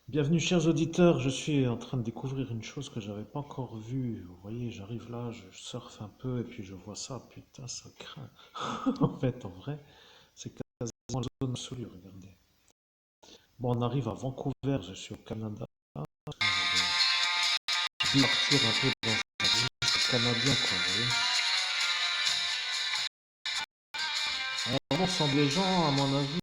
Bienvenue chers auditeurs, je suis en train de découvrir une chose que j'avais pas encore vue. Vous voyez, j'arrive là, je surfe un peu et puis je vois ça, putain, ça craint. En fait, en vrai, c'est quasiment la zone absolue, regardez. Bon, on arrive à Vancouver, je suis au Canada. Je vais partir un peu dans un registre canadien, quoi, vous voyez. Alors, on sent des gens, à mon avis,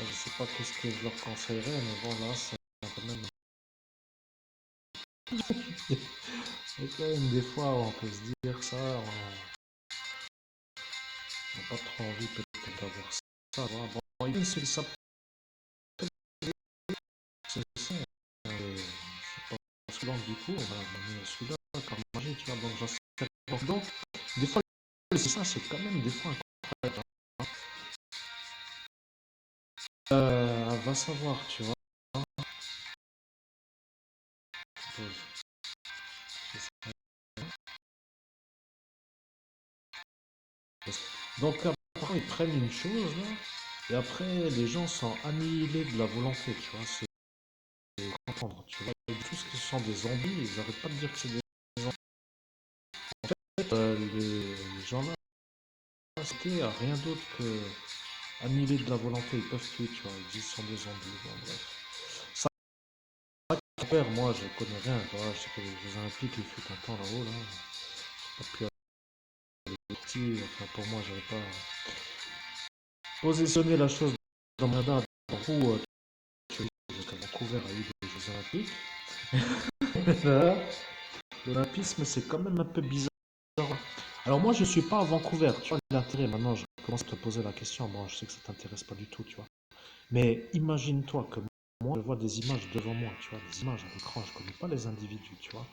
je sais pas qu'est-ce que je leur conseillerais, mais bon, là, c'est quand même... Il y a quand même des fois où on peut se dire ça, on n'a pas trop envie peut-être d'avoir ça. Voilà. Bon, even si ça c'est ça, c'est pas celui-là du coup, on va donner celui-là comme magie, tu vois, donc j'en sais. Donc, des fois, c'est ça, c'est quand même des fois incroyable. Va savoir, tu vois. Donc, après, ils prennent une chose, là, et après, les gens sont annihilés de la volonté, tu vois, c'est comprendre, tu vois. Tout ce qui sont des zombies, ils n'arrêtent pas de dire que c'est des zombies. En fait, les gens-là, c'était rien d'autre que annihilés de la volonté, ils peuvent tuer, tu vois, ils disent que ce sont des zombies, bon, bref. Ça, mon père, moi, je connais rien, tu vois, je sais que les Jeux Olympiques, il fut un temps là-haut, là, j'ai pas pu aller petit, enfin, pour moi, j'avais pas positionné la chose dans ma date. En gros, tu vois, qu'à Vancouver a eu des Jeux Olympiques. L'olympisme, c'est quand même un peu bizarre. Alors moi, je suis pas à Vancouver, tu vois l'intérêt. Maintenant, je commence à te poser la question. Bon, je sais que ça t'intéresse pas du tout, tu vois. Mais imagine-toi que moi, je vois des images devant moi, tu vois, des images à l'écran. Je connais pas les individus, tu vois.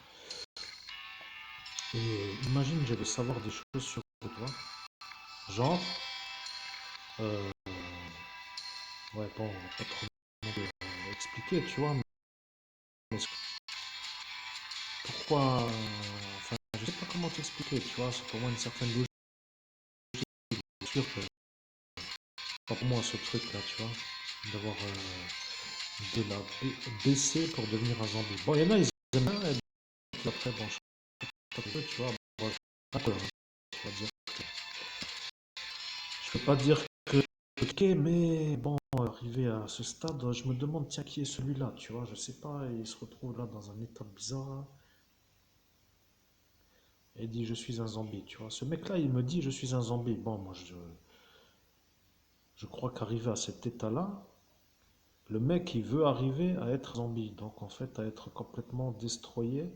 Et imagine, je veux savoir des choses sur toi. Genre, euh, ouais, bon, on va pas trop expliquer, tu vois. Mais pourquoi, enfin, je sais pas comment t'expliquer, tu vois. C'est pour moi une certaine logique. Bien sûr que pas pour moi ce truc-là, tu vois, d'avoir de la baisser pour devenir un zombie. Bon, il y en a, ils aiment bien, et puis après, bon, tu vois, bon, je peux, hein, tu vas dire que- je peux pas dire que ok, mais bon, arrivé à ce stade, je me demande, tiens, qui est celui-là, tu vois, je sais pas, et il se retrouve là dans un état bizarre, et il dit, je suis un zombie, tu vois. Ce mec-là, il me dit, je suis un zombie. Bon, moi, je crois qu'arrivé à cet état-là, le mec, il veut arriver à être zombie, donc en fait, à être complètement destroyé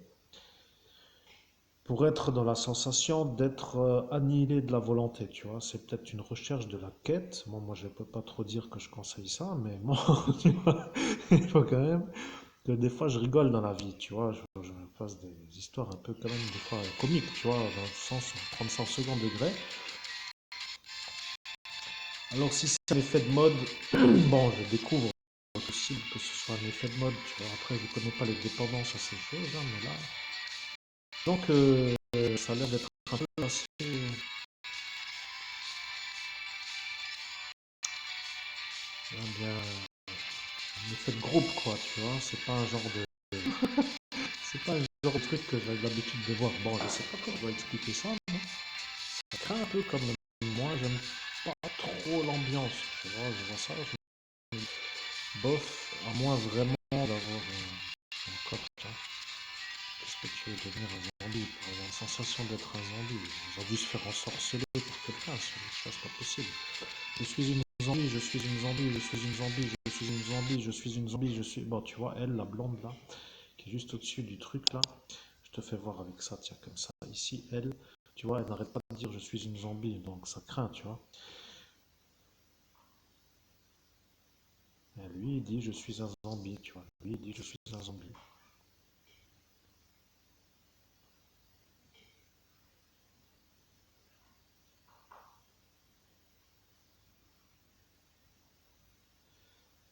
pour être dans la sensation d'être annihilé de la volonté, tu vois. C'est peut-être une recherche de la quête. Bon, moi, je ne peux pas trop dire que je conseille ça, mais bon, tu vois, il faut quand même que des fois, je rigole dans la vie, tu vois. Je fasse des histoires un peu quand même, des fois, comiques, tu vois, dans le sens, prendre ça en second degré. Alors, si c'est un effet de mode, bon, je découvre possible que ce soit un effet de mode, tu vois. Après, je ne connais pas les dépendances à ces choses, hein, mais là, donc, ça a l'air d'être un peu assez... bien, un effet de groupe, quoi, tu vois. C'est pas un genre de... C'est pas un genre de truc que j'ai l'habitude de voir. Bon, je sais pas comment je dois expliquer ça, mais ça craint un peu comme moi, j'aime pas trop l'ambiance, tu vois. Je vois ça, je me dis, bof, à moins vraiment d'avoir un corps, tu vois. Qu'est-ce que tu veux devenir un zombie pour avoir la sensation d'être un zombie? Ils ont dû se faire ensorceler pour quelqu'un, ça c'est pas possible. Je suis une zombie, je suis une zombie, je suis une zombie, je suis une zombie, je suis une zombie, je suis... Bon, tu vois, elle, la blonde là, qui est juste au-dessus du truc là, je te fais voir avec ça, tiens, comme ça. Ici, elle, tu vois, elle n'arrête pas de dire je suis une zombie, donc ça craint, tu vois. Et lui, il dit je suis un zombie, tu vois. Lui, il dit je suis un zombie.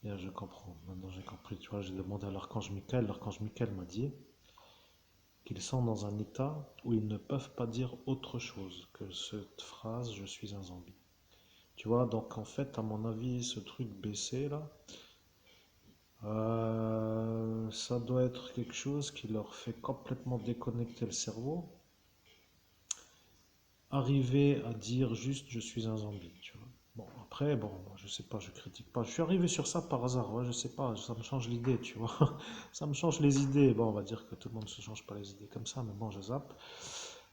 Bien, je comprends. Maintenant, j'ai compris, tu vois. J'ai demandé à l'archange Michael. L'archange Michael m'a dit qu'ils sont dans un état où ils ne peuvent pas dire autre chose que cette phrase je suis un zombie. tu vois. Donc en fait, à mon avis, ce truc baissé là, ça doit être quelque chose qui leur fait complètement déconnecter le cerveau, arriver à dire juste je suis un zombie, tu vois. Bon, après, bon, moi, je sais pas, je critique pas. Je suis arrivé sur ça par hasard, ouais, je sais pas, ça me change l'idée, tu vois. Ça me change les idées. Bon, on va dire que tout le monde ne se change pas les idées comme ça, mais bon, je zappe.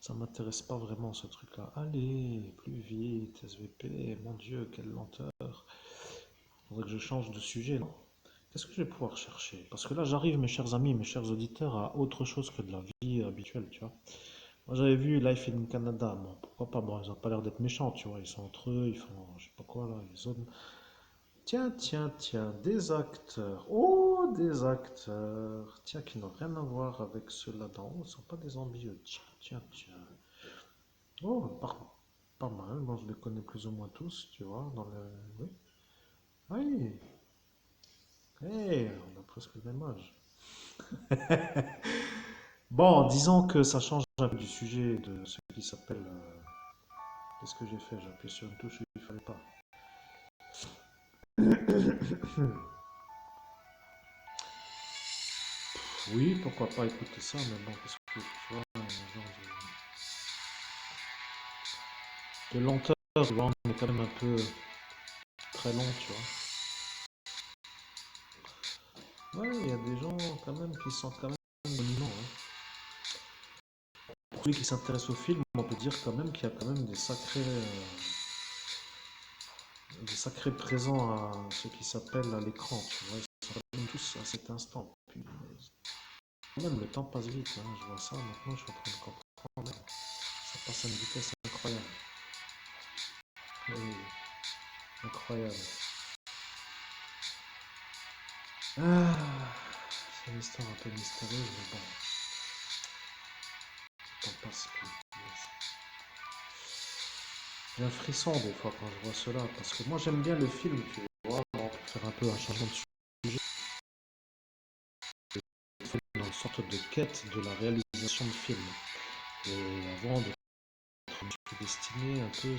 Ça m'intéresse pas vraiment ce truc-là. Allez, plus vite, SVP, mon Dieu, quelle lenteur. Faudrait que je change de sujet, non? Qu'est-ce que je vais pouvoir chercher? Parce que là, j'arrive, mes chers amis, mes chers auditeurs, à autre chose que de la vie habituelle, tu vois. Moi, j'avais vu Life in Canada. Bon, pourquoi pas? Bon, ils ont pas l'air d'être méchants, tu vois. Ils sont entre eux, ils font, je sais pas quoi, là, ils zonent. Tiens, tiens, tiens, des acteurs. Oh, des acteurs. Tiens, qui n'ont rien à voir avec ceux-là d'en haut. Ce ne sont pas des zombies, eux. Tiens, tiens, tiens. Oh, pas mal. Bon, je les connais plus ou moins tous, tu vois, dans le... Oui. Oui. Hey, on a presque le même âge. Bon, disons que ça change un peu du sujet de ce qui s'appelle... Qu'est-ce que j'ai fait? J'ai appuyé sur une touche où il ne fallait pas. Oui, pourquoi pas écouter ça, mais bon, qu'est-ce que tu vois, un genre de lenteur, tu vois, on est quand même un peu très long, tu vois. Ouais, il y a des gens quand même qui sont quand même dominants, hein. Pour celui qui s'intéresse au film, on peut dire quand même qu'il y a quand même des sacrés présents à ce qui s'appelle à l'écran, tu vois. Ils sont quand même tous à cet instant. Puis, quand même, le temps passe vite, hein. Je vois ça, maintenant je suis en train de comprendre. Ça passe à une vitesse incroyable. Oui, incroyable. Ah, c'est une histoire un peu mystérieuse, mais bon, le temps passe plus. J'ai un frisson des fois quand je vois cela, parce que moi j'aime bien le film, tu vois, pour faire un peu un changement de sujet, dans une sorte de quête de la réalisation de film. Et avant de me suis destiné un peu,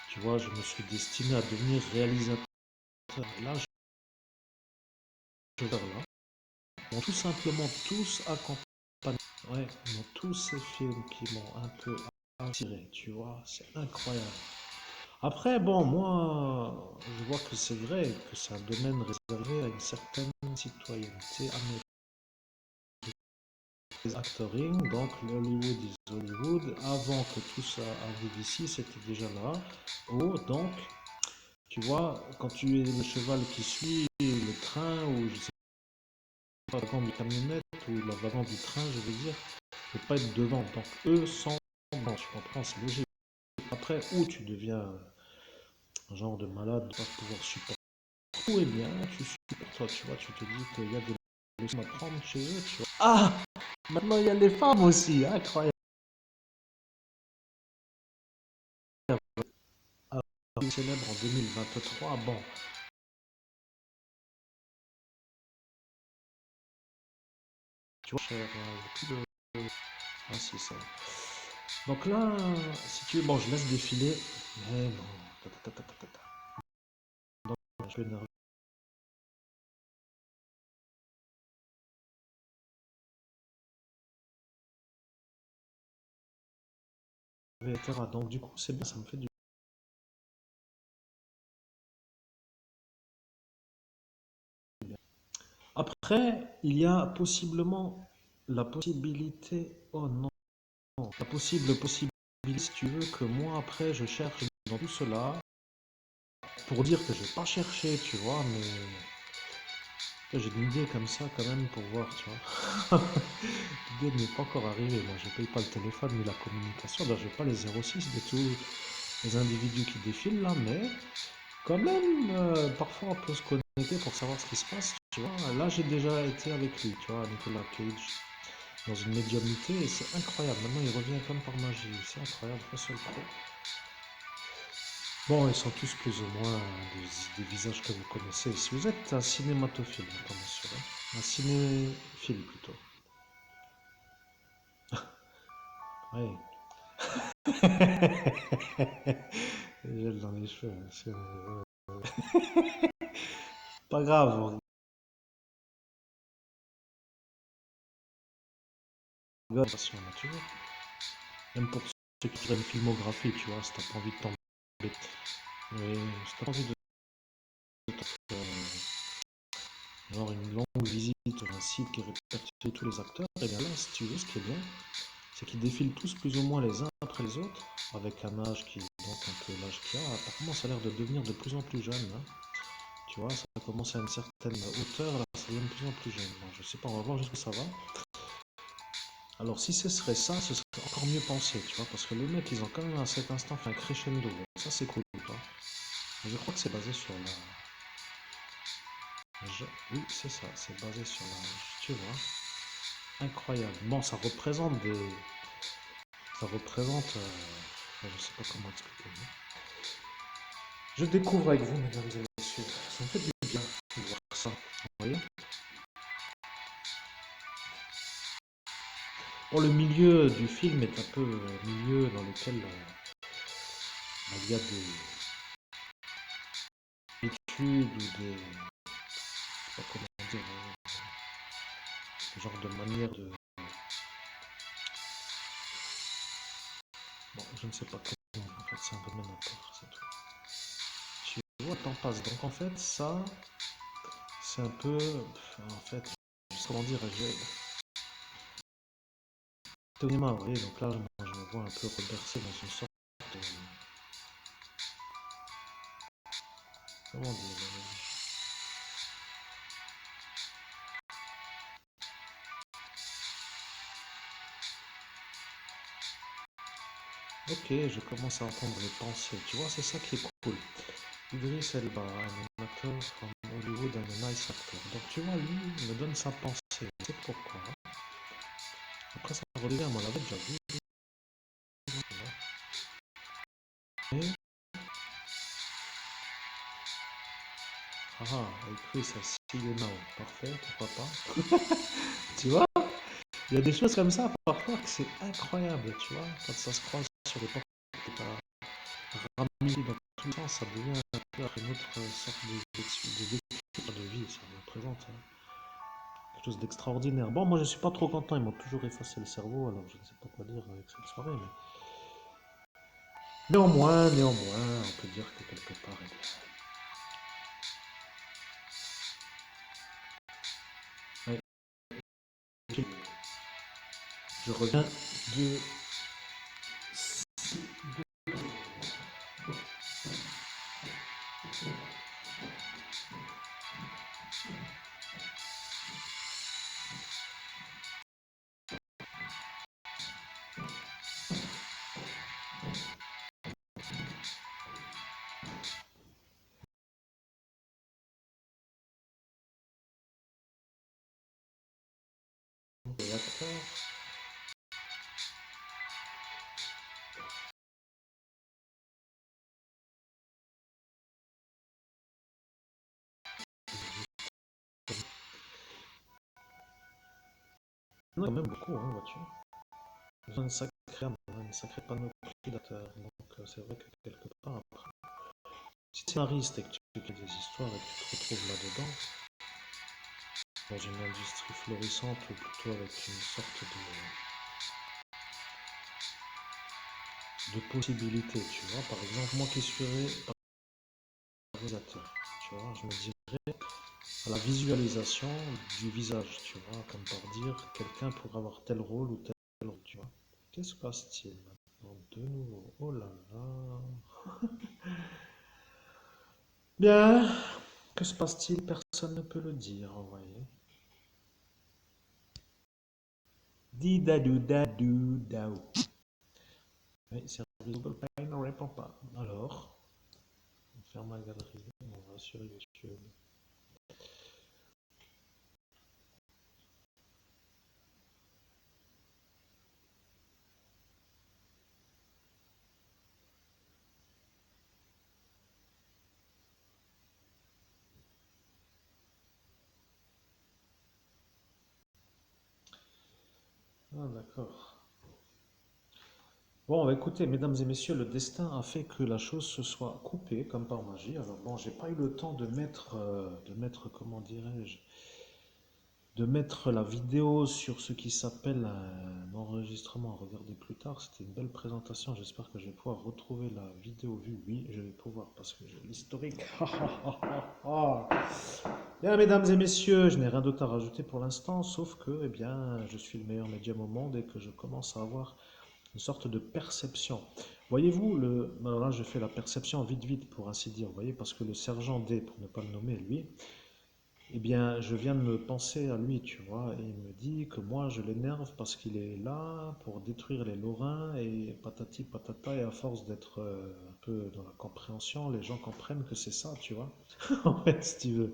tu vois, je me suis destiné à devenir réalisateur. Et là, je là, m'ont tout simplement tous accompagné. Ouais, dans tous ces films qui m'ont un peu attiré, tu vois, c'est incroyable. Après, bon, moi, je vois que c'est vrai que c'est un domaine réservé à une certaine citoyenneté américaine. Les actoring, donc le Hollywood is Hollywood, avant que tout ça arrive ici, c'était déjà là. Oh, donc, tu vois, quand tu es le cheval qui suit le train, ou je sais pas, le wagon de camionnette, ou le wagon du train, je veux dire, ne pas être devant. Donc, eux sont devant, tu comprends, c'est logique. Après, où tu deviens un genre de malade, de pas pouvoir supporter. Ou eh bien, tu supportes, toi, tu vois, tu te dis qu'il y a des leçons à prendre chez eux, tu vois. Ah! Maintenant, il y a les femmes aussi, incroyable. Ah, célèbre en 2023, bon, tu vois, cher, plus de... Ah, si, ça. Donc là, si tu veux, bon, je laisse défiler, mais non, ta, ta, ta, ta, ta, ta. Donc, je vais énerver, etc. Donc, du coup, c'est bien, ça me fait du bien. Après, il y a possiblement la possibilité, oh non, la possibilité, si tu veux, que moi, après, je cherche dans tout cela pour dire que je vais pas chercher, tu vois, mais j'ai une idée comme ça quand même pour voir, tu vois. L'idée n'est pas encore arrivée, moi je paye pas le téléphone ni la communication, là je n'ai pas les 06 de tous les individus qui défilent là, mais quand même, parfois on peut se connecter pour savoir ce qui se passe, tu vois. Là j'ai déjà été avec lui, tu vois, Nicolas Cage, dans une médiumnité, et c'est incroyable. Maintenant il revient comme par magie, c'est incroyable, un seul coup. Bon, ils sont tous plus ou moins des visages que vous connaissez. Si vous êtes un cinématophile, bien sûr, hein. Un cinéphile plutôt. Oui. Gel dans les cheveux. Pas grave, on rigole, attention, là, tu vois. Même pour ceux qui feraient une filmographie, tu vois, si t'as pas envie de t'embêter. Oui, si t'as pas envie de genre une longue visite sur un site qui répertorie tous les acteurs, et bien là, si tu veux, ce qui est bien, c'est qu'ils défilent tous plus ou moins les uns après les autres, avec un âge qui est donc un peu l'âge qu'il y a. Apparemment, ça a l'air de devenir de plus en plus jeune, hein. Tu vois, ça commence à une certaine hauteur, là, ça devient de plus en plus jeune. Bon, je sais pas, on va voir jusqu'où ça va. Alors, si ce serait ça, ce serait encore mieux pensé, tu vois, parce que les mecs, ils ont quand même à cet instant fait un crescendo. Ça, c'est cool, tu vois. Mais je crois que c'est basé sur la. Oui, c'est ça, c'est basé sur la. Tu vois, incroyable. Bon, ça représente des. Ça représente. Je sais pas comment expliquer. Je découvre avec vous, mesdames et messieurs. Ça me fait du bien de voir ça. Vous voyez. Bon, le milieu du film est un peu un milieu dans lequel il y a des études ou des. Je sais pas comment dire. Genre de manière de. Bon, je ne sais pas comment. En fait, c'est un domaine à part, c'est tout. Tu vois, le temps passe. Donc, en fait, ça, c'est un peu. En fait, je sais comment dire. Tenez-moi, vous voyez, donc là, moi, je me vois un peu rebercé dans une sorte de. Comment dire. Ok, je commence à entendre les pensées. Tu vois, c'est ça qui est cool. Idriss Elba, un acteur from Hollywood and a nice actor. Donc tu vois, lui, il me donne sa pensée. C'est pourquoi. Après, ça revient, moi, l'avait déjà vu. Mais, I Chris, I see you now. Parfait, pourquoi pas. Tu vois, il y a des choses comme ça, parfois, que c'est incroyable, tu vois. Quand ça se croise sur les portes, ramifié dans tous les sens, ça devient un peu une autre sorte de vie, ça représente. Hein. Quelque chose d'extraordinaire. Bon, moi je suis pas trop content, ils m'ont toujours effacé le cerveau, alors je ne sais pas quoi dire avec cette soirée, mais néanmoins, on peut dire que quelque part, ouais, je reviens de. L'acteur. Non, quand même beaucoup, hein, vois-tu. Ils ont une sacrée panoplie d'acteurs, donc c'est vrai que quelque part, après, si tu es scénariste et que tu écris des histoires et que tu te retrouves là-dedans, dans une industrie florissante ou plutôt avec une sorte de possibilités, tu vois. Par exemple, moi qui suis réalisateur, tu vois, je me dirais à la visualisation du visage, tu vois, comme par dire quelqu'un pourrait avoir tel rôle ou tel rôle, tu vois. Que se passe-t-il maintenant de nouveau? Oh là là. Bien, que se passe-t-il? Personne ne peut le dire, vous voyez. Didadou dadou daou. Oui, service Google Pay ne répond pas. Alors, on ferme la galerie, on va sur YouTube. Ah, d'accord. Bon, écoutez, mesdames et messieurs, le destin a fait que la chose se soit coupée comme par magie. Alors bon, j'ai pas eu le temps comment dirais-je, de mettre la vidéo sur ce qui s'appelle un enregistrement à regarder plus tard. C'était une belle présentation. J'espère que je vais pouvoir retrouver la vidéo vue. Oui, je vais pouvoir parce que j'ai l'historique. Bien, mesdames et messieurs, je n'ai rien d'autre à rajouter pour l'instant, sauf que, eh bien, je suis le meilleur médium au monde et que je commence à avoir une sorte de perception. Voyez-vous, alors là, je fais la perception vite, vite, pour ainsi dire. Vous voyez, parce que le sergent D, pour ne pas le nommer, lui, eh bien, je viens de me penser à lui, tu vois, et il me dit que moi, je l'énerve parce qu'il est là pour détruire les Lorrains et patati patata, et à force d'être un peu dans la compréhension, les gens comprennent que c'est ça, tu vois. En fait, si tu veux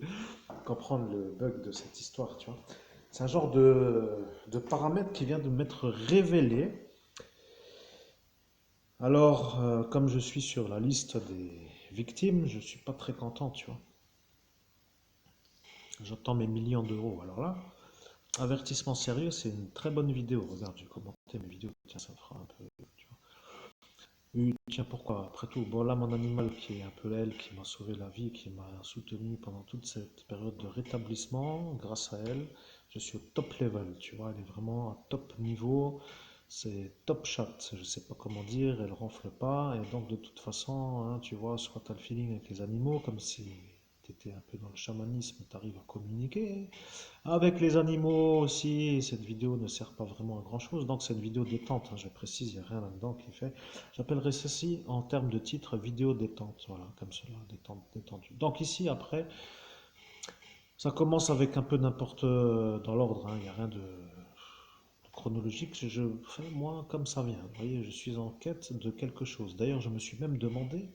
comprendre le bug de cette histoire, tu vois. C'est un genre de paramètre qui vient de m'être révélé. Alors, comme je suis sur la liste des victimes, je suis pas très content, tu vois. J'entends mes millions d'euros. Alors là, avertissement sérieux, c'est une très bonne vidéo. Regarde, j'ai commenté mes vidéos. Tiens, ça fera un peu. Tu vois. Oui, tiens, pourquoi? Après tout, bon, là, mon animal qui est un peu elle, qui m'a sauvé la vie, qui m'a soutenu pendant toute cette période de rétablissement, grâce à elle, je suis au top level, tu vois. Elle est vraiment à top niveau. C'est top shot, je sais pas comment dire, elle ronfle pas, et donc de toute façon, hein, tu vois, soit tu as le feeling avec les animaux, comme si tu étais un peu dans le chamanisme, tu arrives à communiquer. Avec les animaux aussi, cette vidéo ne sert pas vraiment à grand chose, donc c'est une vidéo détente, hein, je précise, il n'y a rien là-dedans qui fait. J'appellerais ceci en termes de titre vidéo détente, voilà, comme cela, détente, détendue. Donc ici, après, ça commence avec un peu n'importe dans l'ordre, hein, il n'y a rien de chronologique, je fais moi comme ça vient. Vous voyez, je suis en quête de quelque chose. D'ailleurs, je me suis même demandé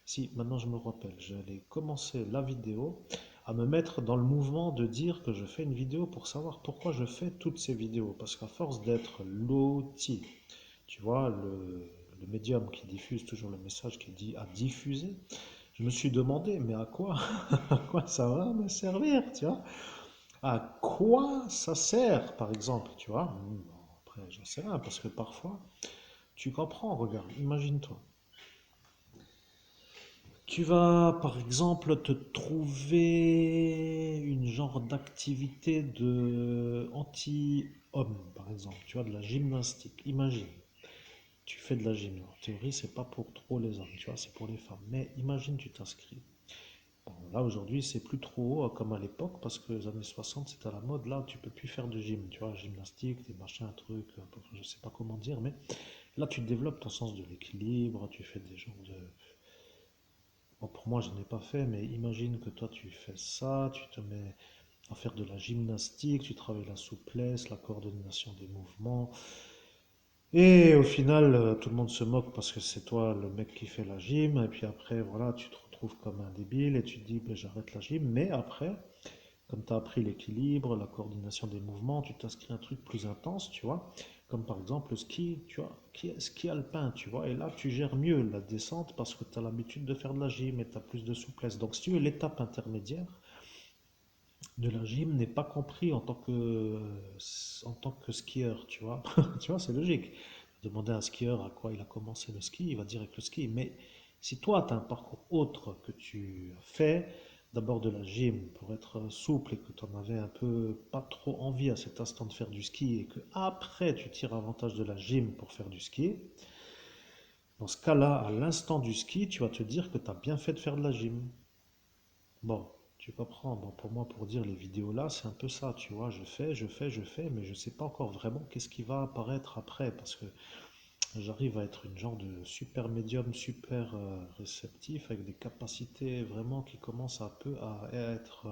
si, maintenant je me rappelle, j'allais commencer la vidéo à me mettre dans le mouvement de dire que je fais une vidéo pour savoir pourquoi je fais toutes ces vidéos. Parce qu'à force d'être l'outil, tu vois, le médium qui diffuse toujours le message qui dit à diffuser, je me suis demandé, mais à quoi, à quoi ça va me servir, tu vois? À quoi ça sert, par exemple, tu vois? Après, j'en sais rien, parce que parfois, tu comprends, regarde, imagine-toi. Tu vas, par exemple, te trouver une genre d'activité de anti-homme, par exemple, tu vois, de la gymnastique. Imagine, tu fais de la gym. En théorie, c'est pas pour trop les hommes, tu vois, c'est pour les femmes. Mais imagine, tu t'inscris. Bon, là, aujourd'hui, c'est plus trop comme à l'époque, parce que les années 60, c'était à la mode. Là, tu peux plus faire de gym, tu vois, gymnastique, des machins, trucs, je sais pas comment dire, mais là, tu développes ton sens de l'équilibre, tu fais des genres de. Bon, pour moi, je n'ai pas fait, mais imagine que toi, tu fais ça, tu te mets à faire de la gymnastique, tu travailles la souplesse, la coordination des mouvements, et au final, tout le monde se moque parce que c'est toi le mec qui fait la gym, et puis après, voilà, tu te retrouves comme un débile et tu te dis, ben, j'arrête la gym, mais après, comme tu as appris l'équilibre, la coordination des mouvements, tu t'inscris à un truc plus intense, tu vois, comme par exemple le ski, tu vois, ski alpin, tu vois, et là, tu gères mieux la descente parce que tu as l'habitude de faire de la gym et tu as plus de souplesse. Donc, si tu veux, l'étape intermédiaire de la gym n'est pas compris en tant que skieur, tu vois. Tu vois, c'est logique. Demander à un skieur à quoi il a commencé le ski, il va dire avec le ski. Mais si toi, tu as un parcours autre que tu fais, d'abord de la gym pour être souple et que tu en avais un peu pas trop envie à cet instant de faire du ski et que après tu tires avantage de la gym pour faire du ski, dans ce cas-là, à l'instant du ski, tu vas te dire que tu as bien fait de faire de la gym. Bon, tu comprends. Bon, pour moi, pour dire les vidéos là, c'est un peu ça, tu vois. Je fais, mais je sais pas encore vraiment qu'est-ce qui va apparaître après, parce que j'arrive à être une genre de super médium, super réceptif, avec des capacités vraiment qui commencent un peu à être.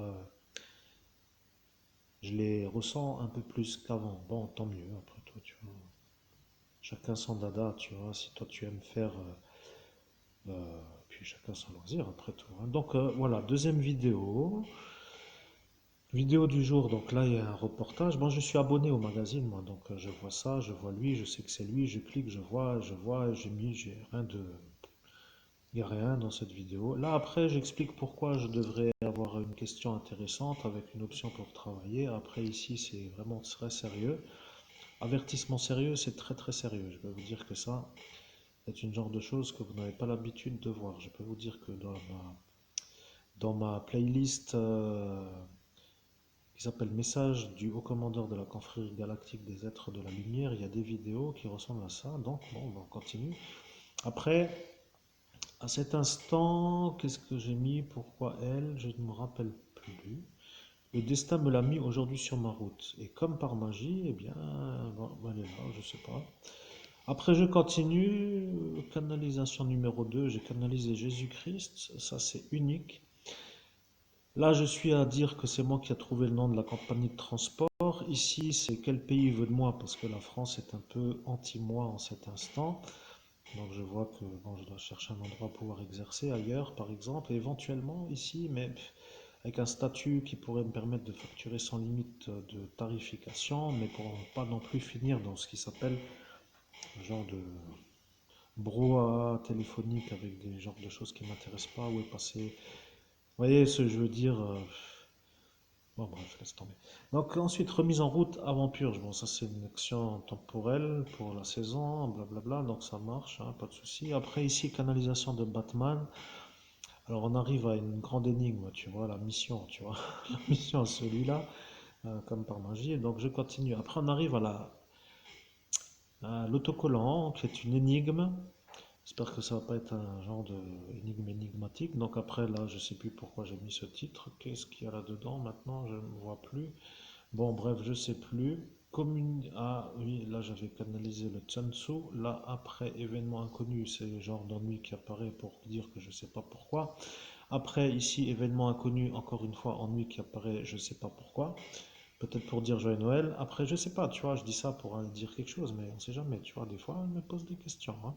Je les ressens un peu plus qu'avant. Bon, tant mieux, après toi, tu vois. Chacun son dada, tu vois. Si toi tu aimes faire. Puis chacun son loisir, après tout, hein. Donc voilà, deuxième vidéo. Vidéo du jour, donc là il y a un reportage. Moi je suis abonné au magazine, moi, donc je vois ça, je vois lui, je sais que c'est lui, je clique, je vois, j'ai rien de. Il n'y a rien dans cette vidéo. Là après j'explique pourquoi je devrais avoir une question intéressante avec une option pour travailler. Après ici c'est vraiment très sérieux. Avertissement sérieux, c'est très très sérieux, je vais vous dire que ça. C'est une genre de choses que vous n'avez pas l'habitude de voir. Je peux vous dire que dans ma playlist qui s'appelle Message du haut commandeur de la confrérie galactique des êtres de la lumière, il y a des vidéos qui ressemblent à ça. Donc, bon, on continue. Après, à cet instant, qu'est-ce que j'ai mis? Pourquoi elle? Je ne me rappelle plus. Le destin me l'a mis aujourd'hui sur ma route. Et comme par magie, eh bien, bon, elle est là, je sais pas. Après, je continue. Canalisation numéro 2, j'ai canalisé Jésus-Christ. Ça, c'est unique. Là, je suis à dire que c'est moi qui ai trouvé le nom de la compagnie de transport. Ici, c'est quel pays veut de moi, parce que la France est un peu anti-moi en cet instant. Donc, je vois que bon, je dois chercher un endroit pour pouvoir exercer ailleurs, par exemple, et éventuellement ici, mais avec un statut qui pourrait me permettre de facturer sans limite de tarification, mais pour ne pas non plus finir dans ce qui s'appelle un genre de brouhaha téléphonique avec des genres de choses qui ne m'intéressent pas, où est passé. Vous voyez ce que je veux dire bon, bref, laisse tomber. Donc, ensuite, remise en route avant purge. Bon, ça, c'est une action temporelle pour la saison, blablabla, donc ça marche, hein, pas de souci. Après, ici, canalisation de Batman. Alors, on arrive à une grande énigme, tu vois, la mission, tu vois. La mission, celui-là, comme par magie. Et donc, je continue. Après, on arrive à l'autocollant, qui est une énigme. J'espère que ça va pas être un genre de énigme énigmatique. Donc après, là, je sais plus pourquoi j'ai mis ce titre. Qu'est-ce qu'il y a là-dedans maintenant? Je ne vois plus. Bon, bref, je sais plus. Ah oui, là j'avais canalisé le Tsun. Là, après, événement inconnu, c'est le genre d'ennui qui apparaît pour dire que je sais pas pourquoi. Après, ici, événement inconnu, encore une fois, ennui qui apparaît, je sais pas pourquoi. Peut-être pour dire joyeux Noël. Après, je sais pas, tu vois, je dis ça pour dire quelque chose, mais on sait jamais, tu vois, des fois, elle me pose des questions, hein.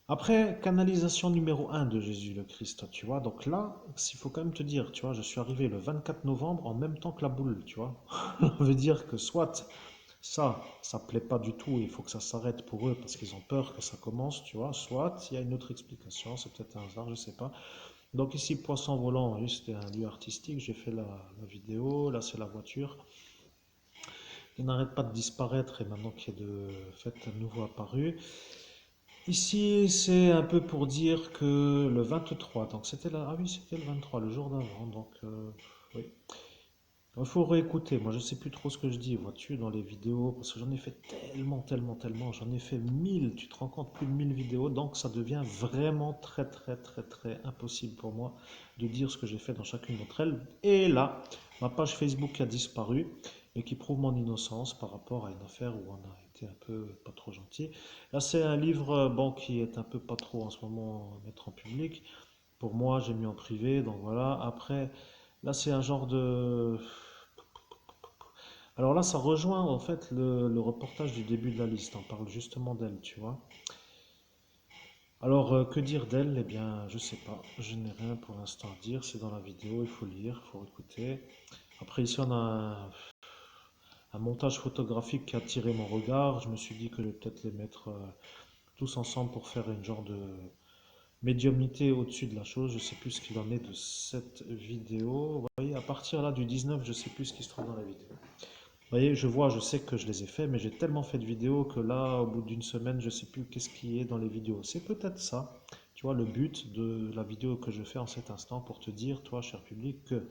Après, canalisation numéro 1 de Jésus le Christ, tu vois. Donc là, il faut quand même te dire, tu vois, je suis arrivé le 24 novembre en même temps que la boule, tu vois. Ça veut dire que soit ça plaît pas du tout et il faut que ça s'arrête pour eux parce qu'ils ont peur que ça commence, tu vois. Soit il y a une autre explication, c'est peut-être un hasard, je sais pas. Donc ici, poisson volant, oui, c'était un lieu artistique, j'ai fait la vidéo, là c'est la voiture. Il n'arrête pas de disparaître et maintenant qu'il est de fait à nouveau apparu. Ici, c'est un peu pour dire que le 23, donc c'était là, ah oui, c'était le 23, le jour d'avant, donc oui. Il faut réécouter, moi je sais plus trop ce que je dis, vois-tu, dans les vidéos, parce que j'en ai fait tellement, tellement, tellement, j'en ai fait 1000, tu te rends compte, plus de 1000 vidéos, donc ça devient vraiment très, très, très, très impossible pour moi de dire ce que j'ai fait dans chacune d'entre elles. Et là, ma page Facebook a disparu, et qui prouve mon innocence par rapport à une affaire où on a été un peu pas trop gentil. Là, c'est un livre, bon, qui est un peu pas trop en ce moment à mettre en public. Pour moi, j'ai mis en privé, donc voilà. Après, là, c'est un genre de... Alors là, ça rejoint en fait le reportage du début de la liste. On parle justement d'elle, tu vois. Alors, que dire d'elle? Eh bien, je sais pas. Je n'ai rien pour l'instant à dire. C'est dans la vidéo, il faut lire, il faut écouter. Après, ici, on a un montage photographique qui a attiré mon regard. Je me suis dit que je vais peut-être les mettre tous ensemble pour faire une genre de médiumnité au-dessus de la chose. Je sais plus ce qu'il en est de cette vidéo. Vous voyez, à partir là du 19, je sais plus ce qui se trouve dans la vidéo. Vous voyez, je vois, je sais que je les ai faits, mais j'ai tellement fait de vidéos que là, au bout d'une semaine, je sais plus qu'est-ce qui est dans les vidéos. C'est peut-être ça, tu vois, le but de la vidéo que je fais en cet instant pour te dire, toi, cher public, que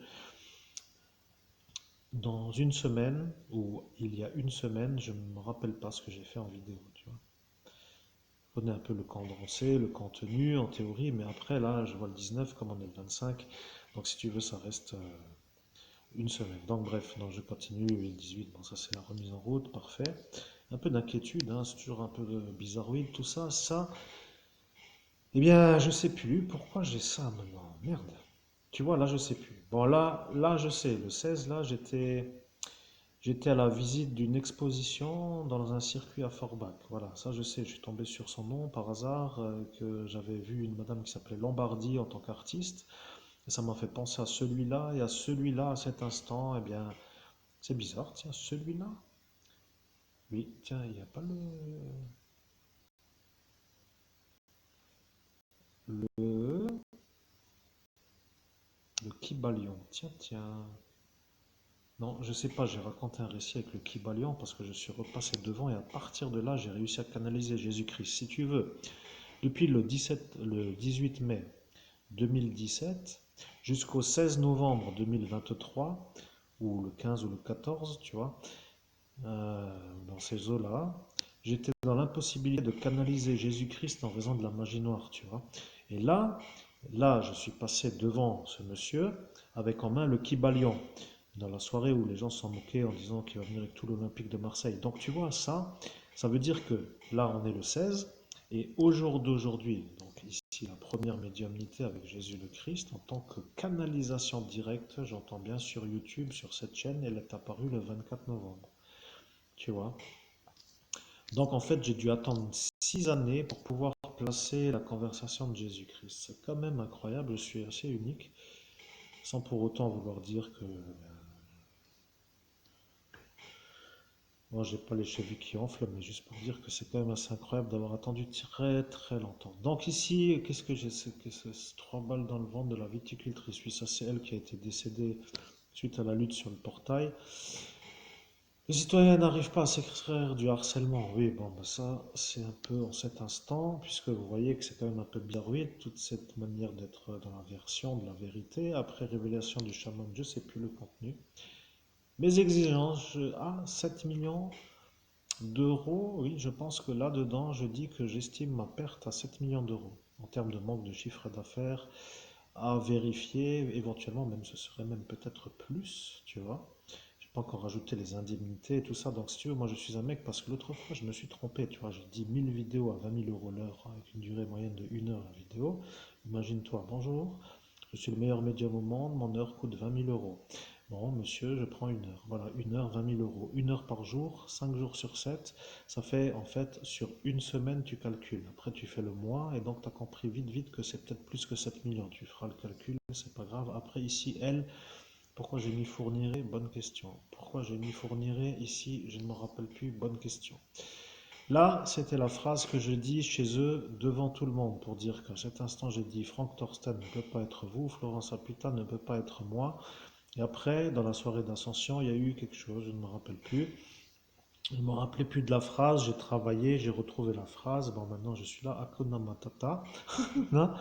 dans une semaine, ou il y a une semaine, je ne me rappelle pas ce que j'ai fait en vidéo, tu vois. Je connais un peu le condensé, le contenu en théorie, mais après, là, je vois le 19 comme on est le 25. Donc, si tu veux, ça reste une semaine. Donc, bref, donc je continue. Et le 18, bon, ça, c'est la remise en route, parfait. Un peu d'inquiétude, hein, c'est toujours un peu de bizarroïde, tout ça. Ça, eh bien, je sais plus pourquoi j'ai ça maintenant. Merde. Tu vois, là, je sais plus. Bon, là, je sais. Le 16, là, j'étais à la visite d'une exposition dans un circuit à Forbach. Voilà, ça je sais, je suis tombé sur son nom par hasard, que j'avais vu une madame qui s'appelait Lombardi en tant qu'artiste. Et ça m'a fait penser à celui-là et à celui-là à cet instant. Eh bien, c'est bizarre, tiens, celui-là. Oui, tiens, il n'y a pas le, le Kybalion. Tiens, tiens. Non, je sais pas, j'ai raconté un récit avec le Kybalion parce que je suis repassé devant et à partir de là, j'ai réussi à canaliser Jésus-Christ. Si tu veux, Depuis le 18 mai 2017 jusqu'au 16 novembre 2023, ou le 15 ou le 14, tu vois, dans ces eaux-là, j'étais dans l'impossibilité de canaliser Jésus-Christ en raison de la magie noire, tu vois. Et là, je suis passé devant ce monsieur avec en main le kibalion, dans la soirée où les gens s'en moquaient en disant qu'il va venir avec tout l'Olympique de Marseille. Donc tu vois, ça veut dire que là, on est le 16, et au jour d'aujourd'hui, donc ici la première médiumnité avec Jésus le Christ, en tant que canalisation directe, j'entends bien sur YouTube, sur cette chaîne, elle est apparue le 24 novembre. Tu vois. Donc en fait, j'ai dû attendre 6 années pour pouvoir placer la conversation de Jésus-Christ. C'est quand même incroyable, je suis assez unique, sans pour autant vouloir dire que moi j'ai pas les chevilles qui enflent, mais juste pour dire que c'est quand même assez incroyable d'avoir attendu très très longtemps. Donc ici, qu'est-ce que j'ai? C'est 3 balles dans le ventre de la viticultrice. Oui, ça c'est elle qui a été décédée suite à la lutte sur le portail. Les citoyens n'arrivent pas à s'extraire du harcèlement. Oui, bon, ben ça, c'est un peu en cet instant, puisque vous voyez que c'est quand même un peu bizarroïde, toute cette manière d'être dans la version de la vérité. Après révélation du chaman, je ne sais plus le contenu. Mes exigences, 7 millions d'euros, oui, je pense que là-dedans, je dis que j'estime ma perte à 7 millions d'euros, en termes de manque de chiffre d'affaires, à vérifier, éventuellement même, ce serait même peut-être plus, tu vois. J'ai pas encore rajouté les indemnités et tout ça. Donc, si tu veux, moi je suis un mec parce que l'autre fois je me suis trompé. Tu vois, j'ai dit 1000 vidéos à 20 000 euros l'heure avec une durée moyenne de 1 heure la vidéo. Imagine-toi, bonjour, je suis le meilleur médium au monde, mon heure coûte 20 000 euros. Bon, monsieur, je prends 1 heure. Voilà, 1 heure, 20 000 euros. 1 heure par jour, 5 jours sur 7. Ça fait en fait sur une semaine, tu calcules. Après, tu fais le mois et donc tu as compris vite, vite que c'est peut-être plus que 7 millions. Tu feras le calcul, c'est pas grave. Après, ici, elle, pourquoi j'ai mis fournirait? Bonne question. Pourquoi j'ai mis fournirait ici? Je ne me rappelle plus. Bonne question. Là, c'était la phrase que je dis chez eux devant tout le monde pour dire qu'à cet instant, j'ai dit Franck Torsten ne peut pas être vous, Florence Aputa ne peut pas être moi. Et après, dans la soirée d'ascension, il y a eu quelque chose, je ne me rappelle plus. Je ne me rappelais plus de la phrase, j'ai travaillé, j'ai retrouvé la phrase. Bon, maintenant je suis là, Hakuna Matata. Hein.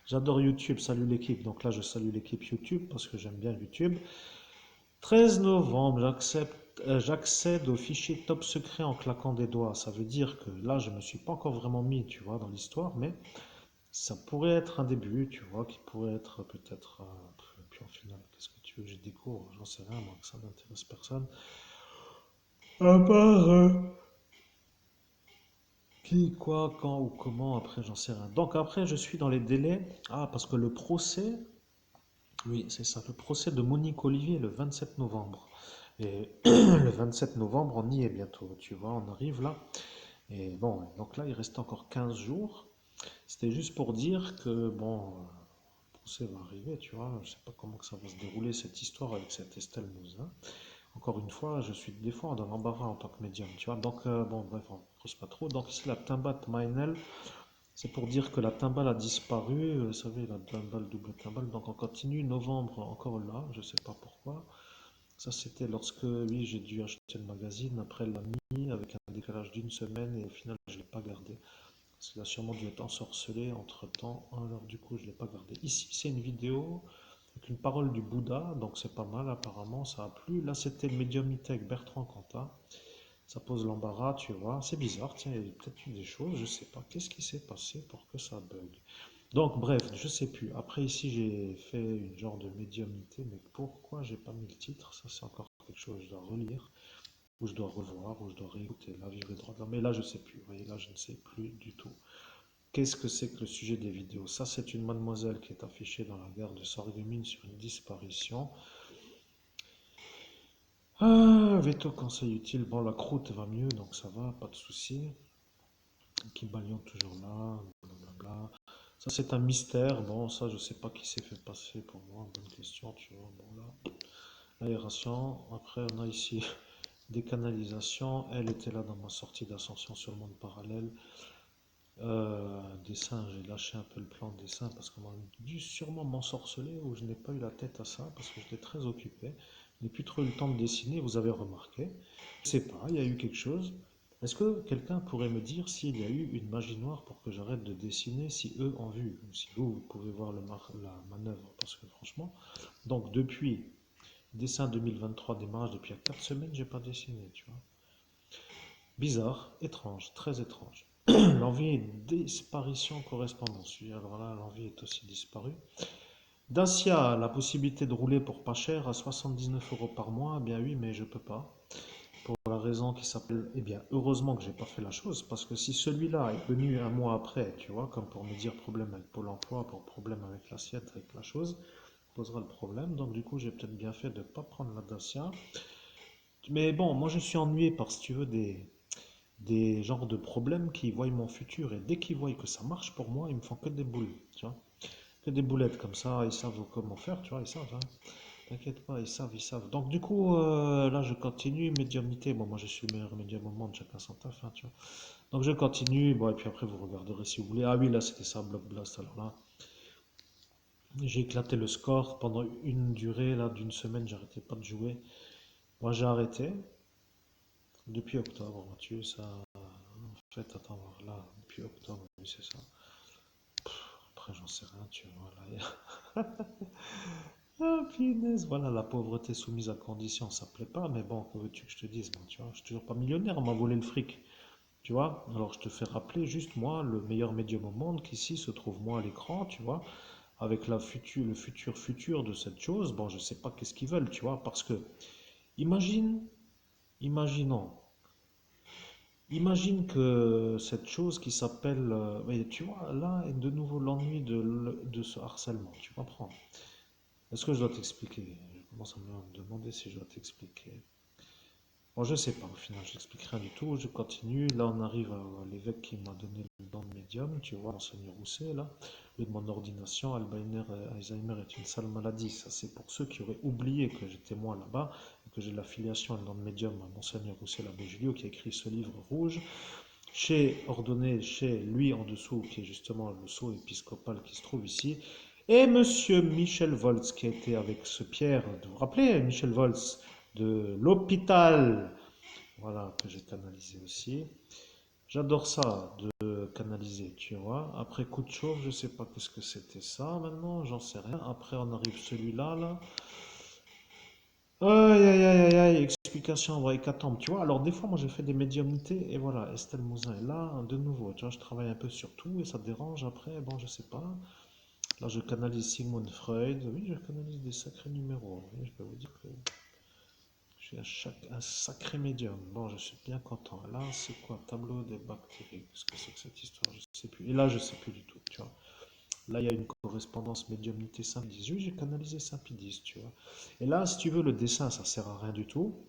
J'adore YouTube, salut l'équipe. Donc là, je salue l'équipe YouTube parce que j'aime bien YouTube. 13 novembre, j'accède au fichier top secret en claquant des doigts. Ça veut dire que là, je ne me suis pas encore vraiment mis, tu vois, dans l'histoire, mais ça pourrait être un début, tu vois, qui pourrait être peut-être. Puis en final, qu'est-ce que tu veux que je découvre? J'en sais rien, moi, que ça n'intéresse personne. À part qui, quoi, quand ou comment, après, j'en sais rien. Donc après, je suis dans les délais. Ah, parce que le procès, oui, c'est ça, le procès de Monique Olivier le 27 novembre. Et le 27 novembre, on y est bientôt, tu vois, on arrive là. Et bon, donc là, il reste encore 15 jours. C'était juste pour dire que, bon, le procès va arriver, tu vois. Je sais pas comment que ça va se dérouler, cette histoire avec cette Estelle Mouzin. Encore une fois, je suis des fois dans l'embarras en tant que médium, tu vois. Donc, bon, bref, on ne creuse pas trop. Donc ici, la Timbat Mainel, c'est pour dire que la timbale a disparu. Vous savez, la timbale, double timbale. Donc on continue. Novembre, encore là, je ne sais pas pourquoi. Ça, c'était lorsque, oui, j'ai dû acheter le magazine. Après, elle l'a mis avec un décalage d'une semaine et au final, je ne l'ai pas gardé. Parce qu'il a sûrement dû être ensorcelé entre temps. Alors, du coup, je ne l'ai pas gardé. Ici, c'est une vidéo avec une parole du Bouddha. Donc, c'est pas mal, apparemment. Ça a plu. Là, c'était le médiumnité avec Bertrand Cantat. Ça pose l'embarras, tu vois. C'est bizarre, tiens, il y a peut-être eu des choses, je sais pas. Qu'est-ce qui s'est passé pour que ça bug? Donc, bref, je sais plus. Après, ici, j'ai fait une genre de médiumnité, mais pourquoi j'ai pas mis le titre? Ça, c'est encore quelque chose que je dois relire, ou je dois revoir, ou je dois réécouter. Là, vivre et droit. Mais là, je sais plus. Vous voyez, là, je ne sais plus du tout. Qu'est-ce que c'est que le sujet des vidéos? Ça, c'est une mademoiselle qui est affichée dans la gare de Sarreguemines sur une disparition. Veto conseil utile. Bon, la croûte va mieux, donc ça va, pas de souci. Kibalion toujours là, blablabla. Ça c'est un mystère, bon ça je sais pas qui s'est fait passer pour moi, bonne question, tu vois, bon là. L'aération, après on a ici des canalisations, elle était là dans ma sortie d'ascension sur le monde parallèle. Dessin, j'ai lâché un peu le plan de dessin parce qu'on a dû sûrement m'ensorceler ou je n'ai pas eu la tête à ça parce que j'étais très occupé. Je n'ai plus trop eu le temps de dessiner, vous avez remarqué. Je sais pas, il y a eu quelque chose. Est-ce que quelqu'un pourrait me dire s'il y a eu une magie noire pour que j'arrête de dessiner, si eux ont vu, ou si vous, vous pouvez voir la manœuvre, parce que franchement, donc depuis dessin 2023 démarrage, depuis il y a 4 semaines, j'ai pas dessiné, tu vois. Bizarre, étrange, très étrange. L'envie est disparition correspondance. Alors là, l'envie est aussi disparue. Dacia a la possibilité de rouler pour pas cher à 79 € par mois. Eh bien oui, mais je peux pas. Pour la raison qui s'appelle, eh bien, heureusement que j'ai pas fait la chose, parce que si celui-là est venu un mois après, tu vois, comme pour me dire problème avec Pôle emploi, pour problème avec l'assiette, avec la chose, posera le problème. Donc du coup, j'ai peut-être bien fait de ne pas prendre la Dacia. Mais bon, moi je suis ennuyé par, si tu veux, des genres de problèmes qui voient mon futur, et dès qu'ils voient que ça marche pour moi, ils me font que des boules, tu vois. Que des boulettes comme ça, ils savent comment faire, tu vois, ils savent, hein. T'inquiète pas, ils savent, ils savent. Donc du coup, là je continue, médiumnité, bon moi je suis le meilleur médium au monde, chacun son taf, hein, tu vois. Donc je continue, bon et puis après vous regarderez si vous voulez. Ah oui, là c'était ça, Block Blast, alors là, j'ai éclaté le score pendant une durée là d'une semaine, j'arrêtais pas de jouer. Moi j'ai arrêté, depuis octobre, vois-tu, ça, en fait, attends, voir là, depuis octobre, oui c'est ça. Après j'en sais rien, tu vois, là. Ah, punaise, voilà, la pauvreté soumise à condition, ça plaît pas, mais bon, que veux-tu que je te dise, moi, tu vois, je suis toujours pas millionnaire, on m'a volé le fric, tu vois. Alors je te fais rappeler juste moi, le meilleur médium au monde, qu'ici se trouve moi à l'écran, tu vois, avec le futur de cette chose. Bon, je sais pas qu'est-ce qu'ils veulent, tu vois, parce que imagine, imaginons, imagine que cette chose qui s'appelle, mais tu vois, là est de nouveau l'ennui de ce harcèlement, tu comprends? Est-ce que je dois t'expliquer? Je commence à me demander si je dois t'expliquer. Bon, je sais pas, au final, je n'explique rien du tout, je continue. Là, on arrive à l'évêque qui m'a donné le don de médium, tu vois, Monseigneur Rousset, là. Lieu de mon ordination, Alzheimer est une sale maladie. Ça, c'est pour ceux qui auraient oublié que j'étais moi là-bas, et que j'ai l'affiliation et le don de médium à Monseigneur Rousset, l'abbé Julio, qui a écrit ce livre rouge. Chez ordonné, chez lui en dessous, qui est justement le sceau épiscopal qui se trouve ici. Et monsieur Michel Volz, qui était avec ce Pierre, vous vous rappelez, Michel Volz, de l'hôpital, voilà, que j'ai canalisé aussi. J'adore ça, de canaliser, tu vois. Après coup de chauffe, je sais pas qu'est-ce que c'était ça maintenant, j'en sais rien. Après, on arrive celui-là, là. Aïe, aïe, aïe, aïe, aïe, explication en vrai hécatombe, tu vois. Alors, des fois, moi, je fais des médiumnités, et voilà, Estelle Mouzin est là, de nouveau, tu vois, je travaille un peu sur tout, et ça te dérange après, bon, je sais pas. Là, je canalise Sigmund Freud, oui, je canalise des sacrés numéros, oui, je peux vous dire que je suis un sacré médium. Bon, je suis bien content. Là, c'est quoi? Tableau des bactéries. Qu'est-ce que c'est que cette histoire? Je sais plus. Et là, je sais plus du tout, tu vois. Là, il y a une correspondance médiumnité Saint-Pédis. Oui, j'ai canalisé Saint-Pédis, tu vois. Et là, si tu veux, le dessin, ça sert à rien du tout.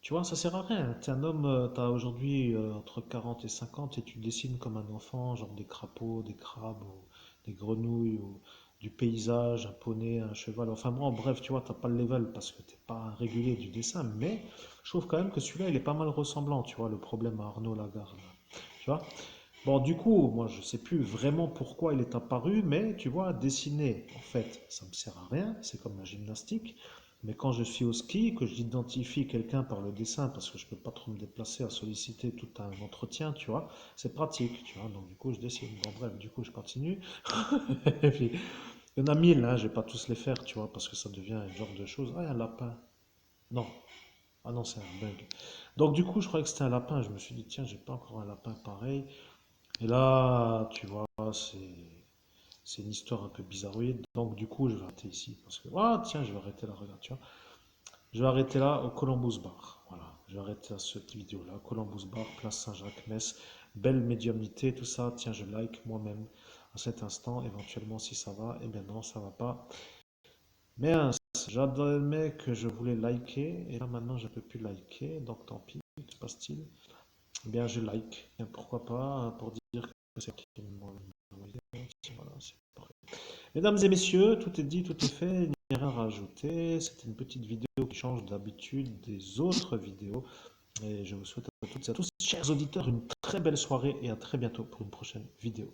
Tu vois, ça sert à rien. T'es un homme, t'as aujourd'hui entre 40 et 50 et tu dessines comme un enfant, genre des crapauds, des crabes, ou des grenouilles, ou du paysage, un poney, un cheval. Enfin bon, bref, tu vois, t'as pas le level parce que t'es pas un régulier du dessin. Mais je trouve quand même que celui-là, il est pas mal ressemblant, tu vois, le problème à Arnaud Lagarde. Tu vois? Bon, du coup, moi, je sais plus vraiment pourquoi il est apparu, mais tu vois, dessiner, en fait, ça me sert à rien. C'est comme la gymnastique. Mais quand je suis au ski, que j'identifie quelqu'un par le dessin, parce que je peux pas trop me déplacer à solliciter tout un entretien, tu vois, c'est pratique, tu vois. Donc, du coup, je dessine. Bon, bref, du coup, je continue. Et puis, il y en a mille, hein, je vais pas tous les faire, tu vois, parce que ça devient un genre de chose. Ah, il y a un lapin. Non. Ah non, c'est un bug. Donc, du coup, je croyais que c'était un lapin. Je me suis dit, tiens, j'ai pas encore un lapin pareil. Et là, tu vois, c'est une histoire un peu bizarroïde. Donc, du coup, je vais arrêter ici. Parce que, ah, tiens, je vais arrêter là, regarde, tu vois. Je vais arrêter là au Columbus Bar. Voilà, je vais arrêter à cette vidéo-là. Columbus Bar, place Saint-Jacques-Metz. Belle médiumnité, tout ça. Tiens, je like moi-même à cet instant. Éventuellement, si ça va, eh bien non, ça va pas. Mais j'admets que je voulais liker. Et là, maintenant, je ne peux plus liker. Donc, tant pis, que se passe-t-il? Eh bien, je like. Et pourquoi pas, pour dire que c'est qui m'a envoyé. Voilà, c'est parfait. Mesdames et messieurs, tout est dit, tout est fait, il n'y a rien à rajouter. C'était une petite vidéo qui change d'habitude des autres vidéos. Et je vous souhaite à toutes et à tous, chers auditeurs, une très belle soirée et à très bientôt pour une prochaine vidéo.